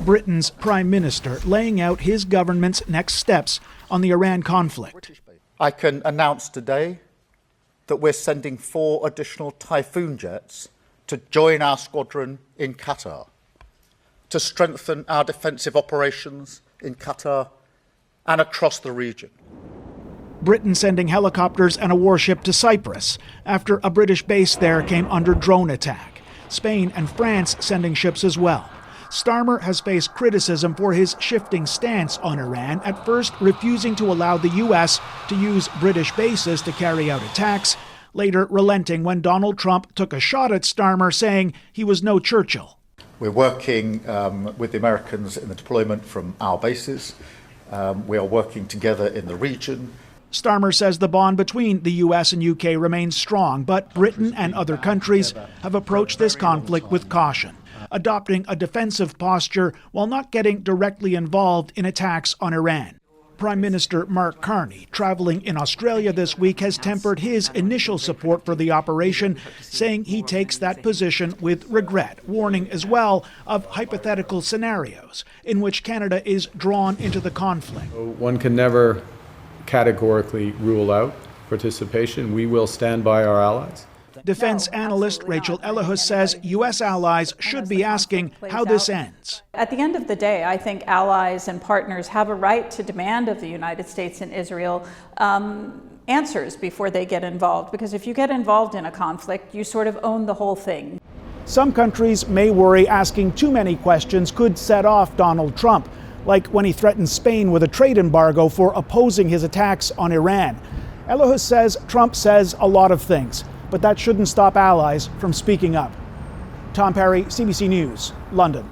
Britain's Prime Minister laying out his government's next steps on the Iran conflict. I can announce today that we're sending 4 additional Typhoon jets to join our squadron in Qatar, to strengthen our defensive operations in Qatar and across the region. Britain sending helicopters and a warship to Cyprus after a British base there came under drone attack. Spain and France sending ships as well. Starmer has faced criticism for his shifting stance on Iran, at first refusing to allow the U.S. to use British bases to carry out attacks, later relenting when Donald Trump took a shot at Starmer, saying he was no Churchill. We're working with the Americans in the deployment from our bases. We are working together in the region. Starmer says the bond between the U.S. and UK remains strong, but Britain and other countries have approached this conflict with caution, adopting a defensive posture while not getting directly involved in attacks on Iran. Prime Minister Mark Carney, traveling in Australia this week, has tempered his initial support for the operation, saying he takes that position with regret, warning as well of hypothetical scenarios in which Canada is drawn into the conflict. One can never categorically rule out participation. We will stand by our allies. Defense analyst Rachel Ellihus says U.S. allies should be asking how this ends. At the end of the day, I think allies and partners have a right to demand of the United States and Israel answers before they get involved, because if you get involved in a conflict, you sort of own the whole thing. Some countries may worry asking too many questions could set off Donald Trump, like when he threatened Spain with a trade embargo for opposing his attacks on Iran. Ellihus says Trump says a lot of things, but that shouldn't stop allies from speaking up. Tom Perry, CBC News, London.